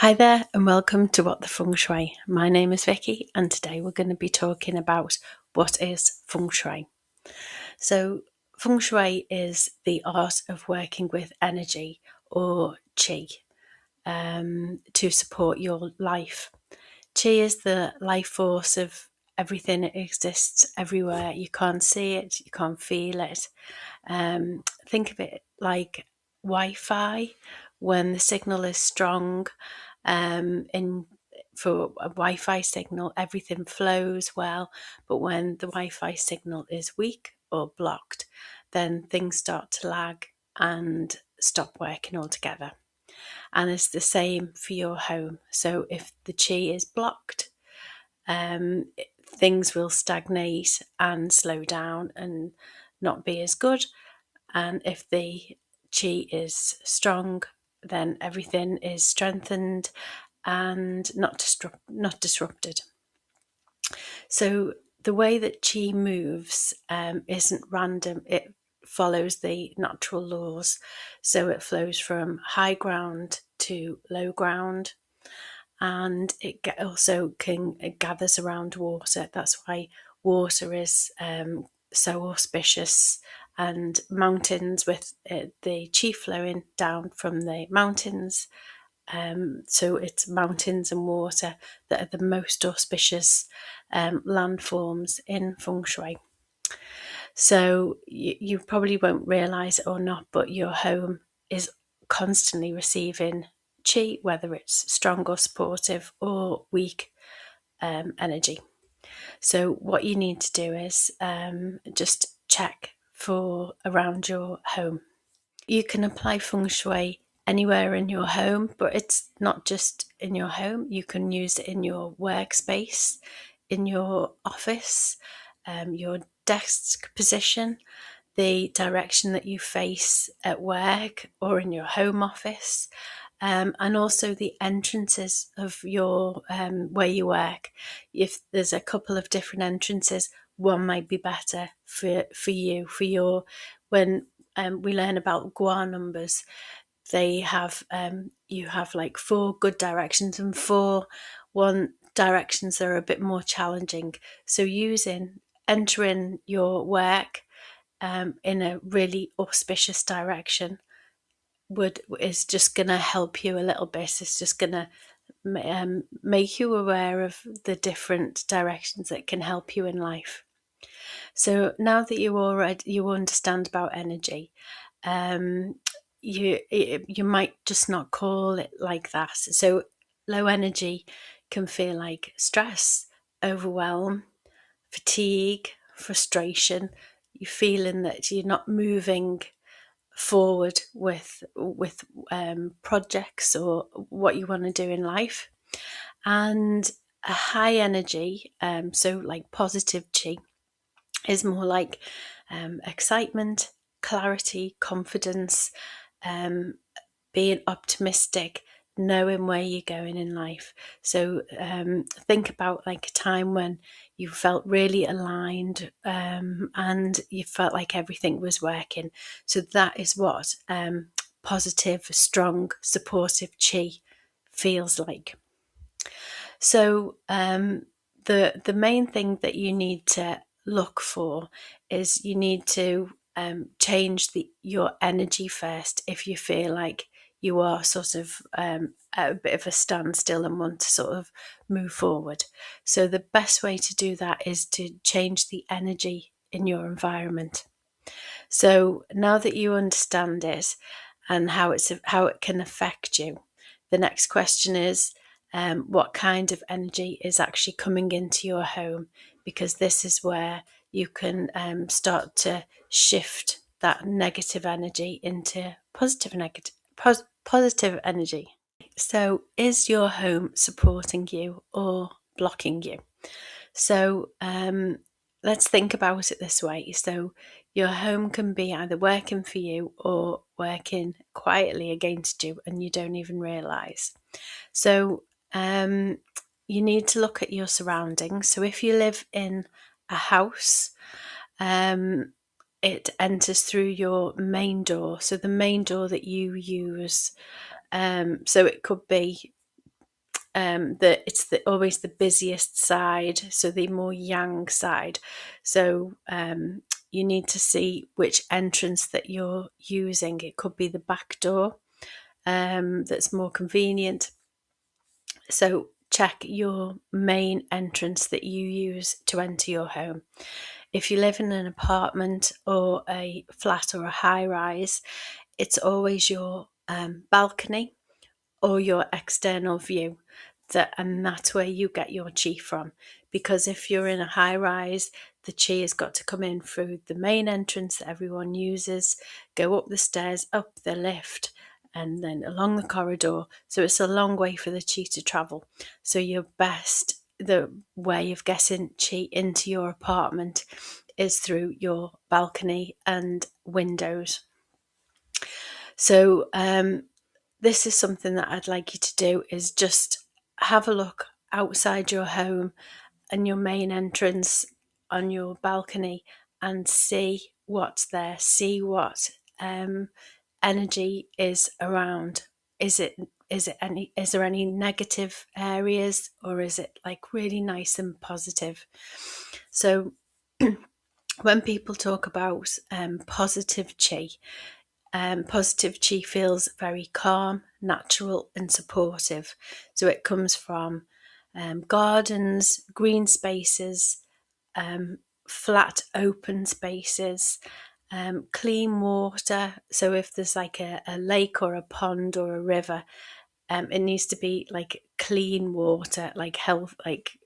Hi there and welcome to What the Feng Shui. My name is Vicki and today we're going to be talking about what is Feng Shui. So Feng Shui is the art of working with energy or Qi to support your life. Qi is the life force of everything that exists everywhere. You can't see it, you can't feel it. Think of it like Wi-Fi. When the signal is strong, for a Wi-Fi signal, everything flows well. But when the Wi-Fi signal is weak or blocked, then things start to lag and stop working altogether. And it's the same for your home. So if the Qi is blocked, things will stagnate and slow down and not be as good. And if the Qi is strong, then everything is strengthened and not disrupted. So the way that Qi moves isn't random. It follows the natural laws. So it flows from high ground to low ground, and it also it gathers around water. That's why water is so auspicious, and mountains with the Qi flowing down from the mountains. So it's mountains and water that are the most auspicious landforms in Feng Shui. So you probably won't realise it or not, but your home is constantly receiving Qi, whether it's strong or supportive or weak energy. So what you need to do is just check for around your home. You can apply Feng Shui anywhere in your home, but it's not just in your home. You can use it in your workspace, in your office, your desk position, the direction that you face at work or in your home office, and also the entrances of your where you work. If there's a couple of different entrances, one might be better for you, for your when we learn about Gua numbers. They have you have like 4 good directions and 4 one directions that are a bit more challenging. So entering your work in a really auspicious direction is just going to help you a little bit. It's just going to make you aware of the different directions that can help you in life. So now that you understand about energy, you might just not call it like that. So low energy can feel like stress, overwhelm, fatigue, frustration. You're feeling that you're not moving forward with projects or what you want to do in life. And a high energy, so like positive Qi, is more like excitement, clarity, confidence, being optimistic, knowing where you're going in life. So think about like a time when you felt really aligned and you felt like everything was working. So that is what positive, strong, supportive Qi feels like. So the main thing that you need to look for is you need to change your energy first if you feel like you are sort of at a bit of a standstill and want to sort of move forward. So the best way to do that is to change the energy in your environment. So now that you understand it and how it can affect you, the next question is what kind of energy is actually coming into your home, because this is where you can start to shift that negative energy into positive energy. So is your home supporting you or blocking you? So let's think about it this way. So your home can be either working for you or working quietly against you and you don't even realise. So you need to look at your surroundings. So if you live in a house, it enters through your main door. So the main door that you use. So it could be always the busiest side, so the more yang side. So you need to see which entrance that you're using. It could be the back door that's more convenient. So check your main entrance that you use to enter your home. If you live in an apartment or a flat or a high rise, it's always your balcony or your external view, and that's where you get your chi from. Because if you're in a high rise, the chi has got to come in through the main entrance that everyone uses, go up the stairs, up the lift, and then along the corridor. So it's a long way for the chi to travel. So the way of getting chi into your apartment is through your balcony and windows. So this is something that I'd like you to do, is just have a look outside your home and your main entrance on your balcony and see what's there, see what energy is around. Is there any negative areas, or is it like really nice and positive? So when people talk about positive chi, positive chi feels very calm, natural, and supportive. So it comes from gardens, green spaces, flat, open spaces, clean water. So if there's like a lake or a pond or a river, it needs to be like clean water, like health, like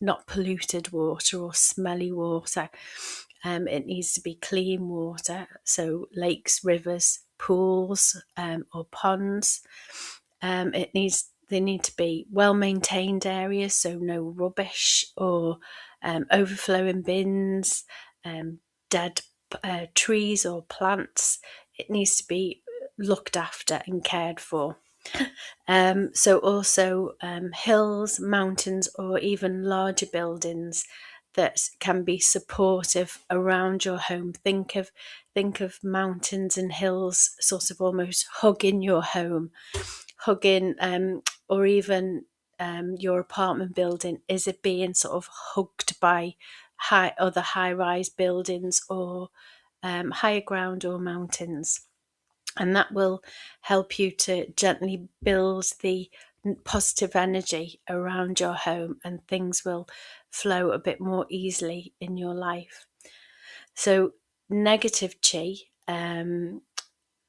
not polluted water or smelly water. It needs to be clean water, so lakes, rivers, pools, or ponds. They need to be well maintained areas, so no rubbish or overflowing bins, dead trees or plants. It needs to be looked after and cared for. So also hills, mountains, or even larger buildings that can be supportive around your home. Think of mountains and hills sort of almost hugging your home, or even your apartment building. Is it being sort of hugged by other high-rise buildings or higher ground or mountains? And that will help you to gently build the positive energy around your home, and things will flow a bit more easily in your life. So negative chi,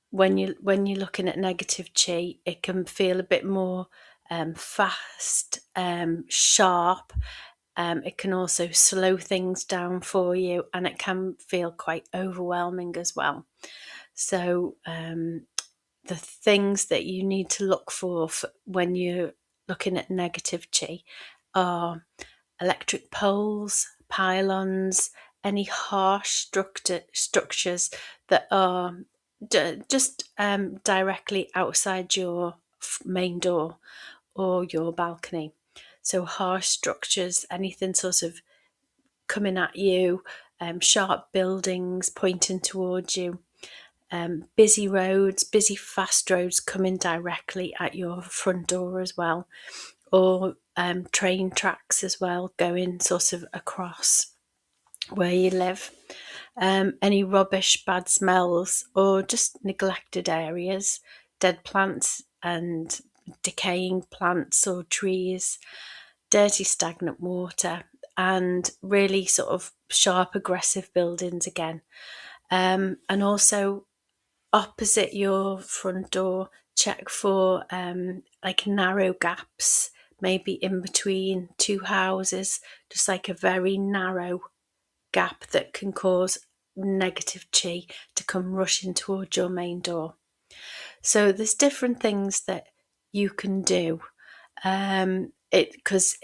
when you're looking at negative chi, it can feel a bit more fast, sharp. It can also slow things down for you, and it can feel quite overwhelming as well. So the things that you need to look for when you're looking at negative chi are electric poles, pylons, any harsh structures that are just directly outside your main door or your balcony. So harsh structures, anything sort of coming at you, sharp buildings pointing towards you, busy roads, busy fast roads coming directly at your front door as well, or train tracks as well going sort of across where you live. Any rubbish, bad smells, or just neglected areas, dead plants and decaying plants or trees, dirty stagnant water, and really sort of sharp aggressive buildings again. And also opposite your front door, check for like narrow gaps, maybe in between two houses, just like a very narrow gap that can cause negative chi to come rushing towards your main door. So there's different things that you can do, because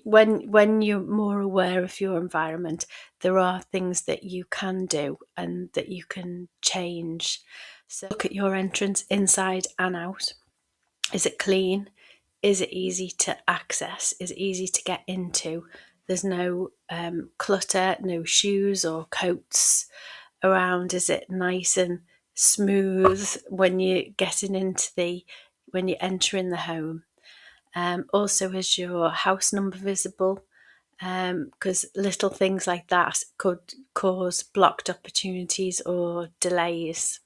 when you're more aware of your environment, there are things that you can do and that you can change. So look at your entrance inside and out. Is it clean? Is it easy to access? Is it easy to get into? There's no clutter, no shoes or coats around. Is it nice and smooth when you're getting when you're entering the home? Also, is your house number visible? Because little things like that could cause blocked opportunities or delays.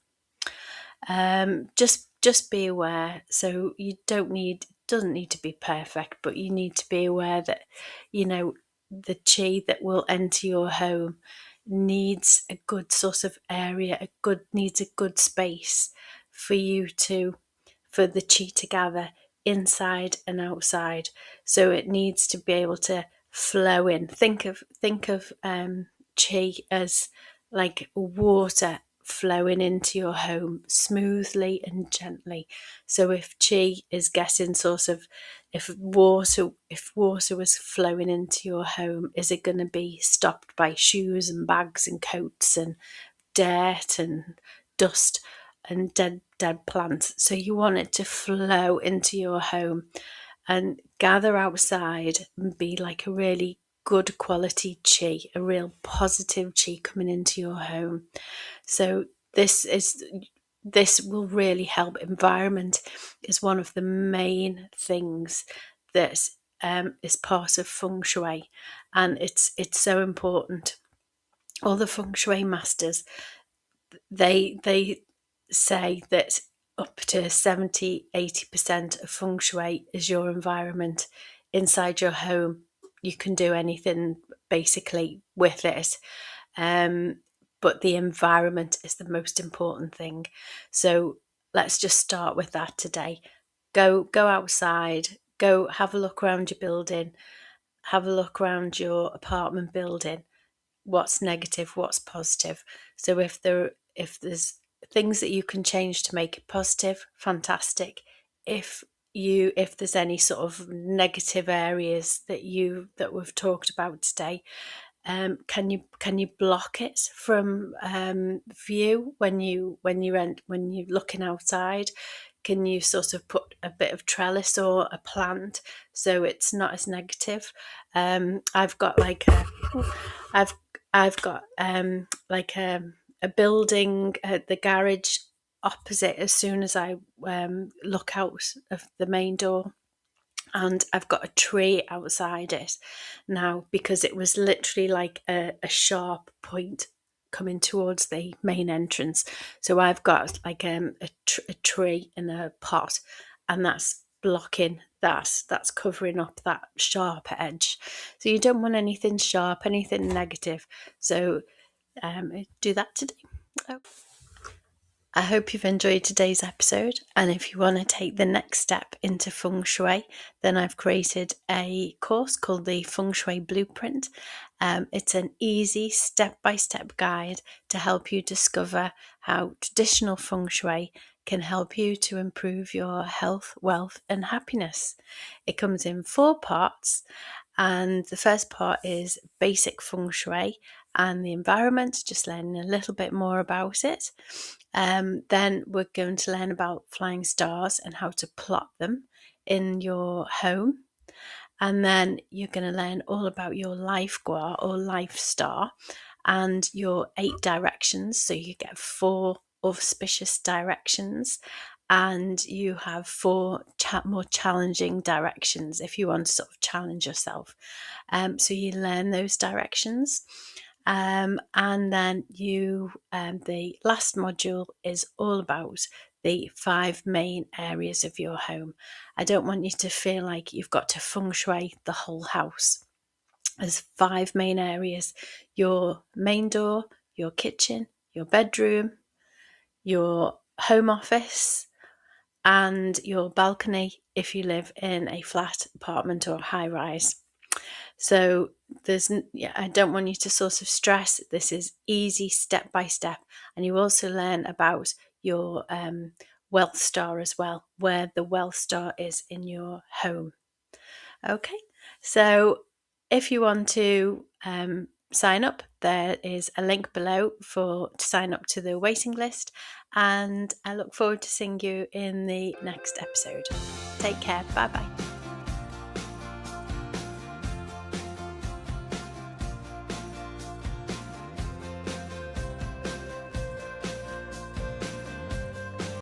Just be aware. So you doesn't need to be perfect, but you need to be aware that, you know, the chi that will enter your home needs a good sort of area, needs a good space for for the chi to gather inside and outside. So it needs to be able to flow in. Think of chi as like water flowing into your home smoothly and gently. So if chi is getting sort of, if water was flowing into your home, is it going to be stopped by shoes and bags and coats and dirt and dust and dead plants? So you want it to flow into your home and gather outside and be like a really good quality chi, a real positive chi coming into your home. So this will really help. Environment is one of the main things that is part of feng shui, and it's so important. All the feng shui masters, they say that up to 70-80% of feng shui is your environment inside your home. You can do anything basically with it, but the environment is the most important thing. So let's just start with that today. Go outside, go have a look around your building, have a look around your apartment building. What's negative, what's positive? So if there's things that you can change to make it positive, fantastic. If there's any sort of negative areas that we've talked about today, can you block it from view when you're looking outside? Can you sort of put a bit of trellis or a plant so it's not as negative? I've got like I've got like a building at the garage opposite as soon as I look out of the main door, and I've got a tree outside it now because it was literally like a sharp point coming towards the main entrance. So I've got like a tree in a pot, and that's blocking that's covering up that sharp edge. So you don't want anything sharp, anything negative. So do that today. Oh. I hope you've enjoyed today's episode, and if you want to take the next step into feng shui, then I've created a course called the Feng Shui Blueprint. It's an easy step-by-step guide to help you discover how traditional feng shui can help you to improve your health, wealth, and happiness. It comes in 4 parts, and the first part is basic feng shui and the environment, just learning a little bit more about it. Then we're going to learn about flying stars and how to plot them in your home. And then you're going to learn all about your life gua or life star and your 8 directions. So you get 4 auspicious directions, and you have 4 more challenging directions if you want to sort of challenge yourself. So you learn those directions. And then the last module is all about the 5 main areas of your home. I don't want you to feel like you've got to feng shui the whole house. There's 5 main areas: your main door, your kitchen, your bedroom, your home office, and your balcony if you live in a flat, apartment, or high rise. So I don't want you to sort of stress. This is easy, step by step. And you also learn about your wealth star as well, where the wealth star is in your home. Okay, so if you want to sign up, there is a link below to sign up to the waiting list, and I look forward to seeing you in the next episode. Take care. Bye bye.